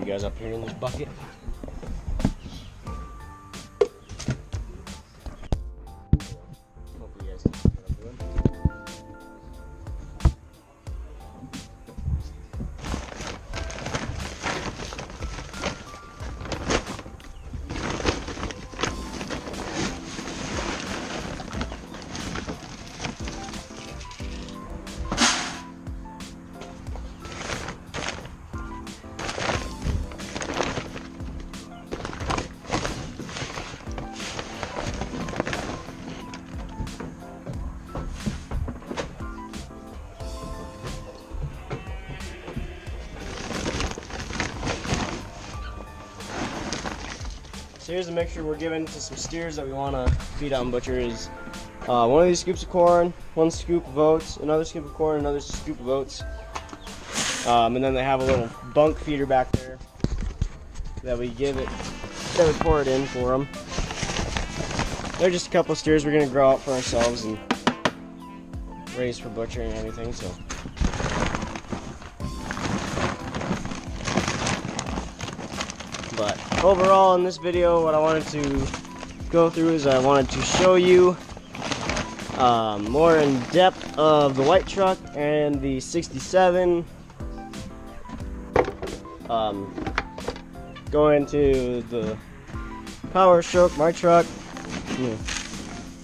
you guys up here in this bucket. Hopefully you guys can see what I'm doing. So here's the mixture we're giving to some steers that we want to feed on butcher is one of these scoops of corn, one scoop of oats, another scoop of corn, another scoop of oats. And then they have a little bunk feeder back there that we pour it in for them. They're just a couple of steers we're going to grow out for ourselves and raise for butcher and everything. So. But overall in this video, what I wanted to go through is I wanted to show you more in depth of the white truck and the 67. Go into the Power Stroke, my truck.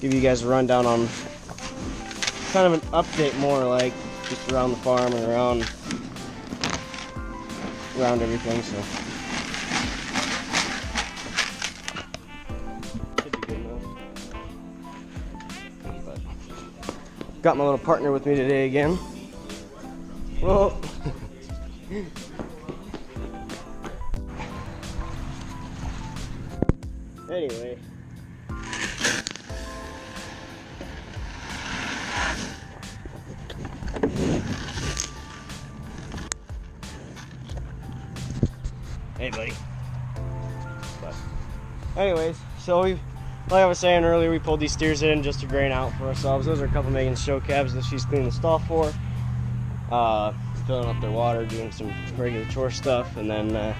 Give you guys a rundown on kind of an update more like just around the farm and around everything. So. Got my little partner with me today again. Whoa. Anyway. Hey, buddy. But anyways, so like I was saying earlier, we pulled these steers in just to grain out for ourselves. Those are a couple of Megan's show calves that she's cleaning the stall for. Filling up their water, doing some regular chore stuff, and then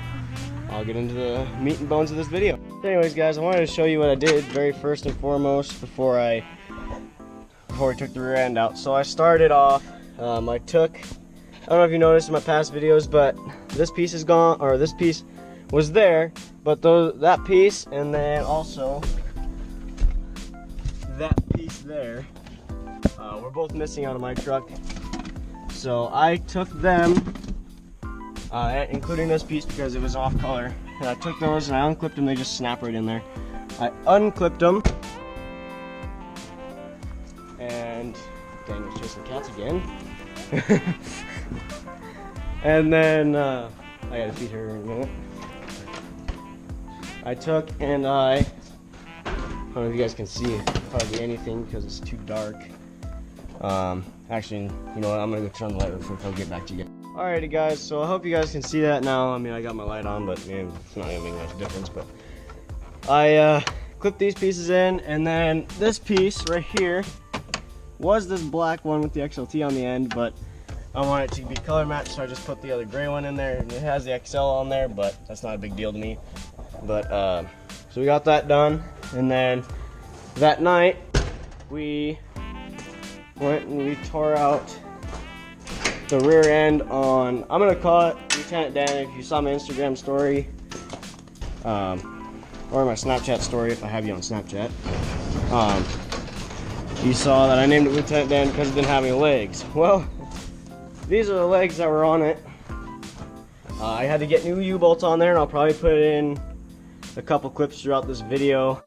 I'll get into the meat and bones of this video. Anyways, guys, I wanted to show you what I did very first and foremost before we took the rear end out. So I started off, I don't know if you noticed in my past videos, but this piece is gone, or this piece was there, but that piece and then also that piece there were both missing out of my truck. So I took them, including this piece because it was off color, and I took those and I unclipped them. They just snap right in there. I unclipped them, and Daniel's chasing cats again. And then I gotta feed her in a minute. I took and I don't know if you guys can see hardly anything because it's too dark. Actually, you know what? I'm gonna go turn on the light real quick. I'll get back to you guys. Alrighty, guys. So I hope you guys can see that now. I mean, I got my light on, but man, it's not gonna make much difference. But I clipped these pieces in, and then this piece right here was this black one with the XLT on the end, but I want it to be color matched, so I just put the other gray one in there, and it has the XL on there, but that's not a big deal to me. But so we got that done, and then that night we went and we tore out the rear end on, I'm gonna call it Lieutenant Dan. If you saw my Instagram story, or my Snapchat story, if I have you on Snapchat, you saw that I named it Lieutenant Dan because it didn't have any legs. Well, these are the legs that were on it. I had to get new U-bolts on there, and I'll probably put in a couple clips throughout this video.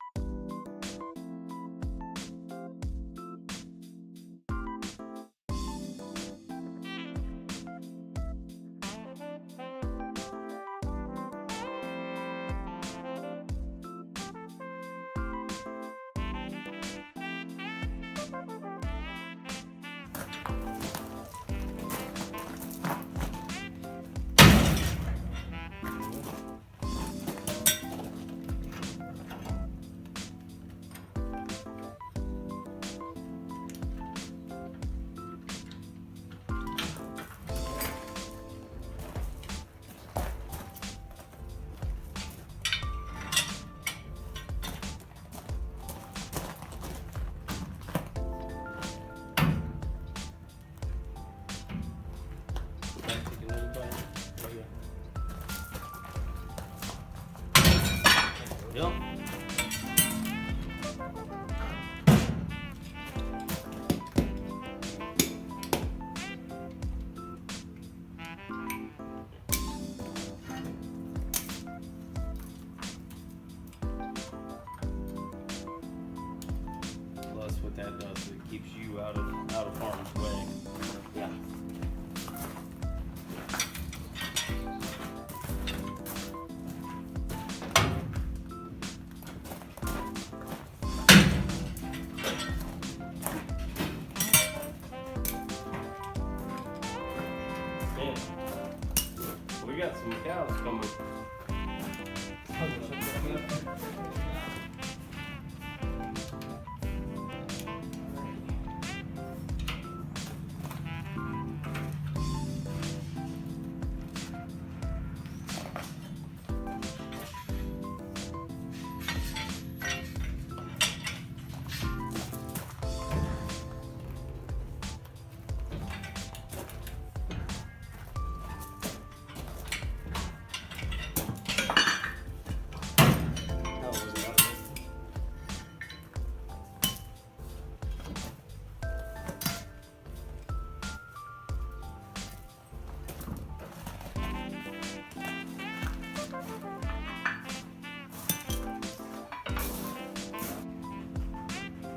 It keeps you out of harm's way. Yeah. Man, we got some cows coming.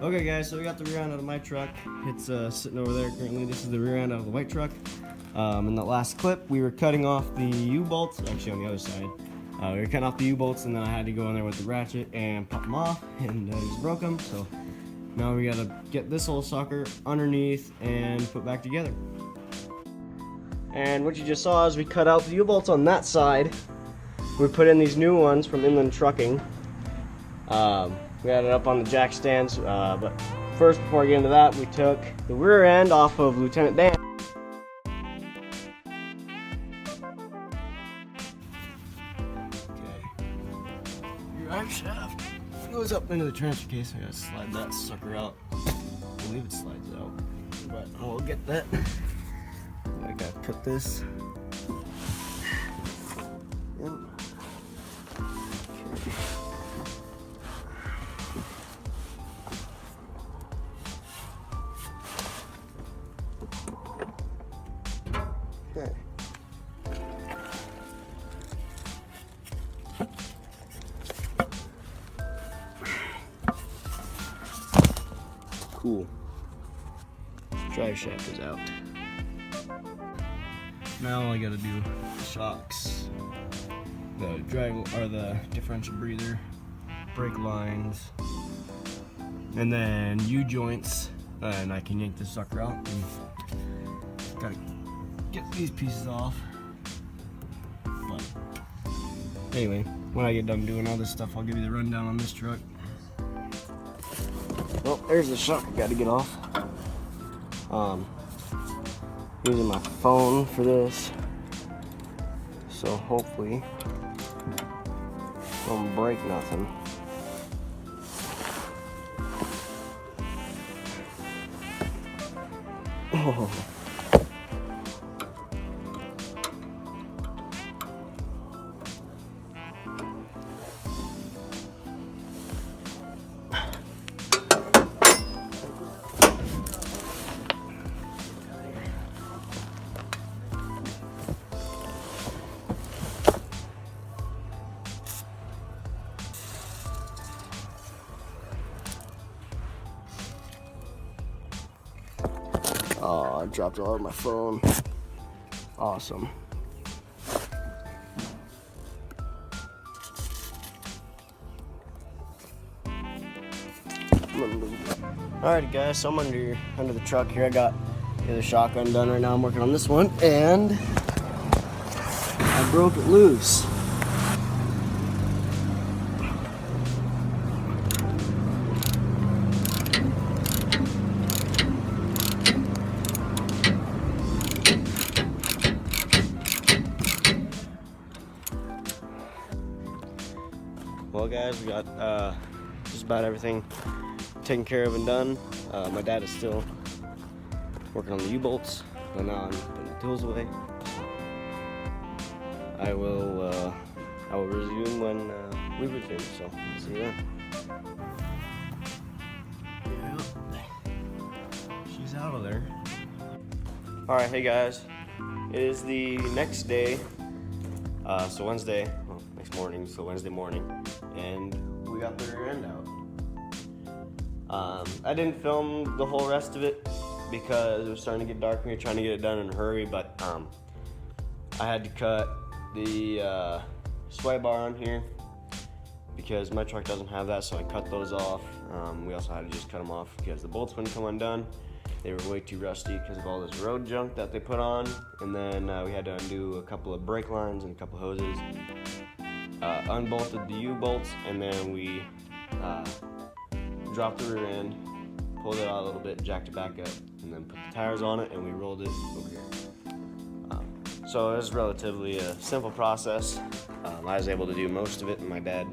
Okay guys, so we got the rear end out of my truck. It's sitting over there currently. This is the rear end out of the white truck. In the last clip, we were cutting off the U-bolts, actually on the other side. We were cutting off the U-bolts and then I had to go in there with the ratchet and pop them off and I just broke them. So now we gotta get this whole sucker underneath and put back together. And what you just saw is we cut out the U-bolts on that side. We put in these new ones from Inland Trucking. We had it up on the jack stands, but first, before I get into that, we took the rear end off of Lieutenant Dan. Okay. Drive shaft goes up into the transfer case. I gotta slide that sucker out. I believe it slides out, but we'll get that. I gotta cut this. Yep. Okay. Cool. Drive shaft is out. Now all I gotta do shocks, the the differential breather, brake lines, and then U-joints, and I can yank this sucker out. And gotta get these pieces off. But anyway, when I get done doing all this stuff, I'll give you the rundown on this truck. Well, there's the shock I gotta get off. Using my phone for this, so hopefully don't break nothing. Oh. Oh, I dropped it all over my phone. Awesome. Alrighty guys, so I'm under the truck here. I got the other shotgun done right now. I'm working on this one and I broke it loose. Well guys, we got just about everything taken care of and done. My dad is still working on the U-bolts, but now I'm putting the tools away. I will resume when we resume, so see you then. Yeah, she's out of there. Alright, hey guys, it is the next day, so Wednesday, well, next morning, so Wednesday morning, and we got the rear end out. I didn't film the whole rest of it because it was starting to get dark and we were trying to get it done in a hurry, but I had to cut the sway bar on here because my truck doesn't have that, so I cut those off. We also had to just cut them off because the bolts wouldn't come undone. They were way too rusty because of all this road junk that they put on. And then we had to undo a couple of brake lines and a couple of hoses. Unbolted the U-bolts, and then we dropped the rear end, pulled it out a little bit, jacked it back up, and then put the tires on it, and we rolled it over here. So it was relatively a simple process. I was able to do most of it, and my dad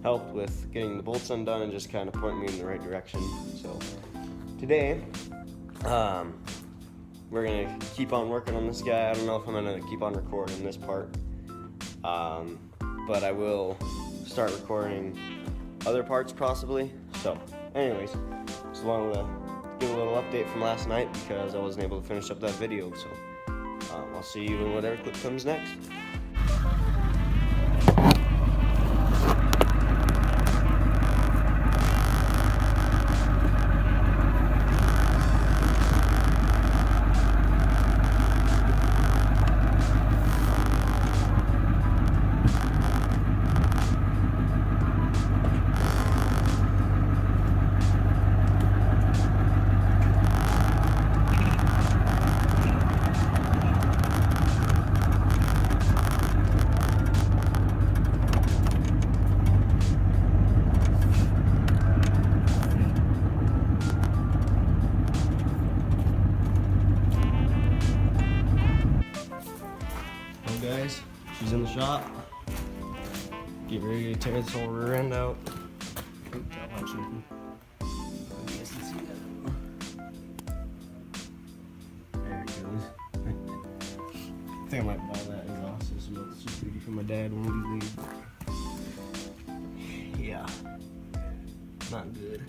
helped with getting the bolts undone and just kind of pointing me in the right direction. So today, we're gonna keep on working on this guy. I don't know if I'm gonna keep on recording this part, but I will start recording other parts possibly. So anyways, just wanted to give a little update from last night because I wasn't able to finish up that video. So I'll see you in whatever clip comes next. Guys, she's in the shop. Get ready to tear this whole rear end out. There it goes. I think I might buy that exhaust system. It's just for my dad when we leave. Yeah, not good.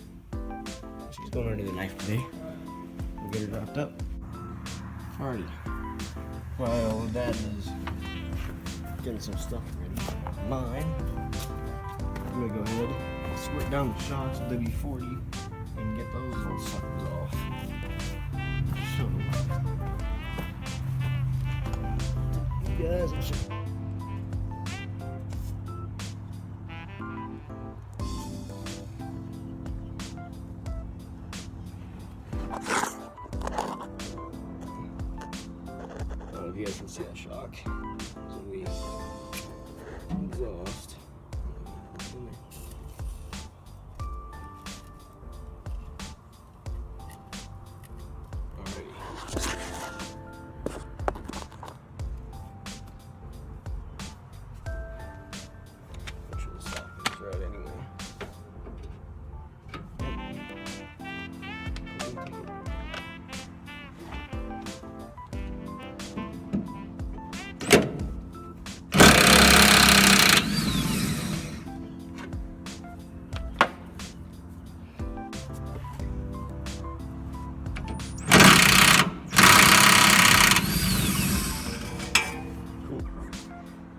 She's going under the knife today. We'll get her wrapped up. Alrighty. While Dad is getting some stuff ready. Mine. I'm gonna go ahead and squirt down the shocks with WD-40 and get those little suckers off. So, you guys, I should. You guys can see that shock. So we exhaust. Alrighty. Make sure the socket is right anyway.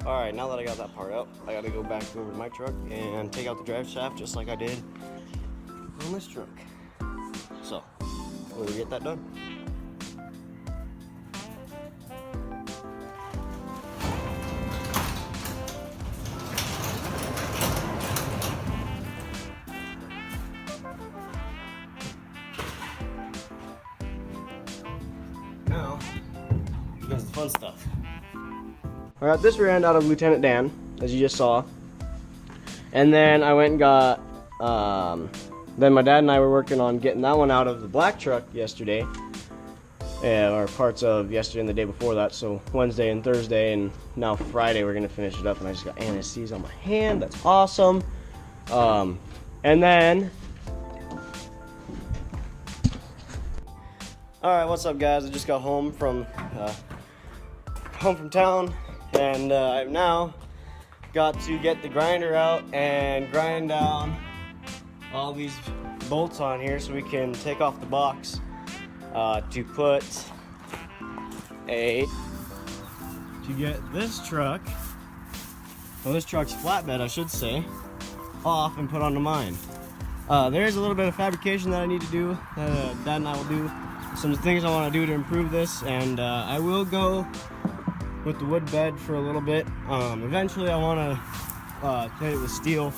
Alright, now that I got that part out, I gotta go back over to my truck and take out the drive shaft just like I did on this truck. So, we'll get that done. Now, here's the fun stuff. I got this rear end out of Lieutenant Dan, as you just saw. And then I went and got, then my dad and I were working on getting that one out of the black truck yesterday. Or parts of yesterday and the day before that. So Wednesday and Thursday, and now Friday we're gonna finish it up. And I just got anti-seize on my hand, that's awesome. And then, alright, what's up guys? I just got home from town. And I've now got to get the grinder out and grind down all these bolts on here so we can take off the box to put to get this truck, well, this truck's flatbed I should say, off and put onto mine. There is a little bit of fabrication that I need to do, Dad and I will do some things I want to do to improve this, and I will go with the wood bed for a little bit. Eventually I want to plate it with steel,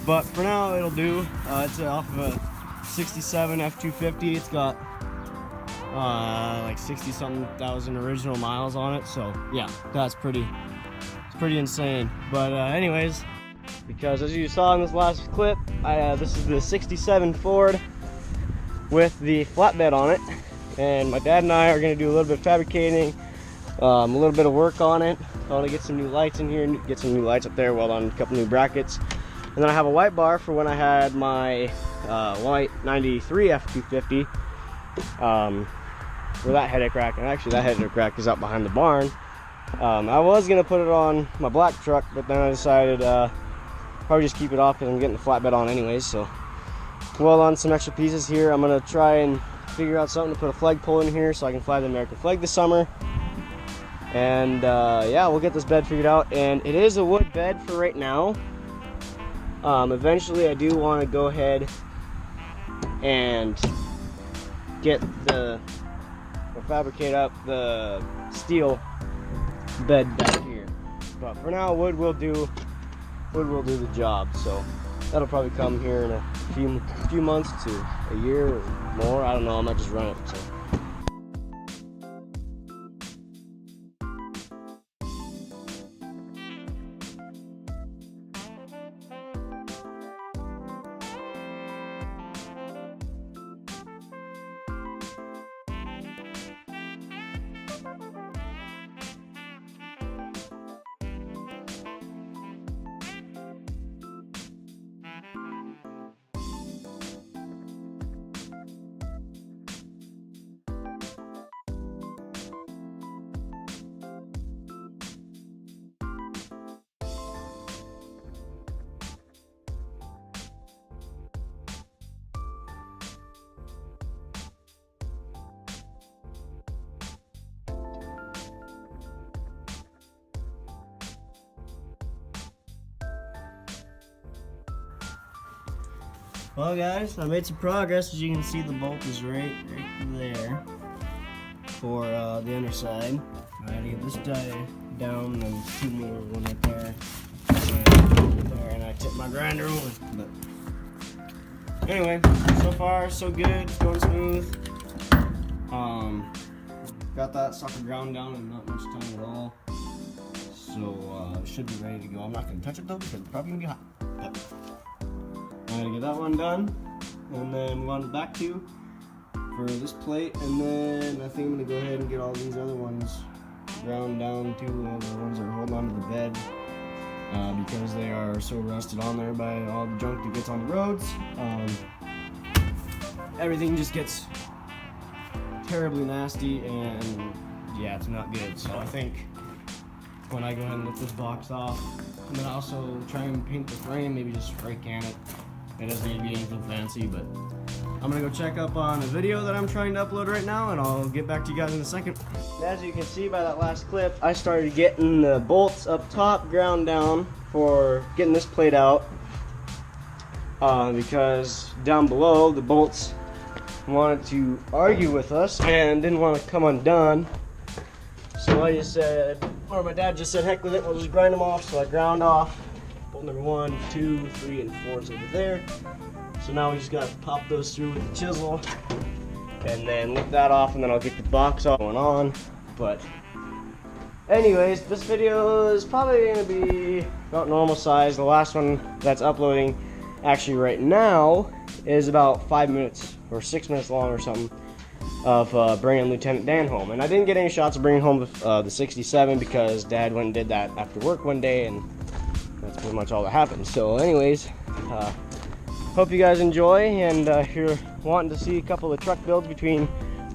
but for now it'll do. It's off of a 67 F250. It's got like 60-something thousand original miles on it, so yeah, it's pretty insane. But anyways, because as you saw in this last clip, this is the 67 Ford with the flatbed on it, and my dad and I are going to do a little bit of fabricating, a little bit of work on it. I want to get some new lights in here, get some new lights up there, weld on a couple new brackets, and then I have a white bar for when I had my white 93 F250 for that headache rack. And actually that headache rack is out behind the barn. I was going to put it on my black truck, but then I decided probably just keep it off because I'm getting the flatbed on anyways. So weld on some extra pieces here. I'm going to try and figure out something to put a flagpole in here so I can fly the American flag this summer. And yeah, we'll get this bed figured out. And it is a wood bed for right now. Eventually I do want to go ahead and get or fabricate up the steel bed back here. But for now, wood will do the job. So that'll probably come here in a few months to a year or more. I don't know. I might just run it. So. Well guys, I made some progress. As you can see, the bolt is right there for the underside. I gotta get this die down and two more, one right there, and I tipped my grinder over. But anyway, so far so good. It's going smooth. Got that sucker ground down in not much time at all. So it should be ready to go. I'm not gonna touch it though because it's probably gonna be hot. But I'm gonna get that one done, and then move on to the back two for this plate, and then I think I'm gonna go ahead and get all these other ones ground down too, all the ones that hold on to the bed, because they are so rusted on there by all the junk that gets on the roads. Everything just gets terribly nasty, and yeah, it's not good. So I think when I go ahead and lift this box off, I'm gonna also try and paint the frame, maybe just spray can it. It doesn't need to be anything fancy, but I'm gonna go check up on a video that I'm trying to upload right now, and I'll get back to you guys in a second. As you can see by that last clip, I started getting the bolts up top ground down for getting this plate out, because down below the bolts wanted to argue with us and didn't want to come undone. So I just said, or my dad just said, heck with it, we'll just grind them off. So I ground off bolt number 1, 2, 3, and 4 is over there. So now we just gotta pop those through with the chisel and then lift that off, and then I'll get the box all going on. But anyways, this video is probably gonna be about normal size. The last one that's uploading actually right now is about 5 minutes or 6 minutes long or something of bringing Lieutenant Dan home. And I didn't get any shots of bringing home the 67 because Dad went and did that after work one day, and that's pretty much all that happened. So anyways, hope you guys enjoy, and if you're wanting to see a couple of truck builds between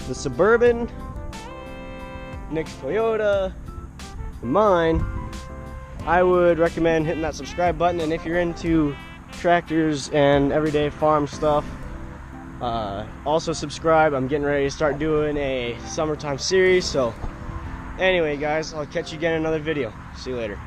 the Suburban, Nick's Toyota, and mine, I would recommend hitting that subscribe button. And if you're into tractors and everyday farm stuff, also subscribe. I'm getting ready to start doing a summertime series. So anyway guys, I'll catch you again in another video. See you later.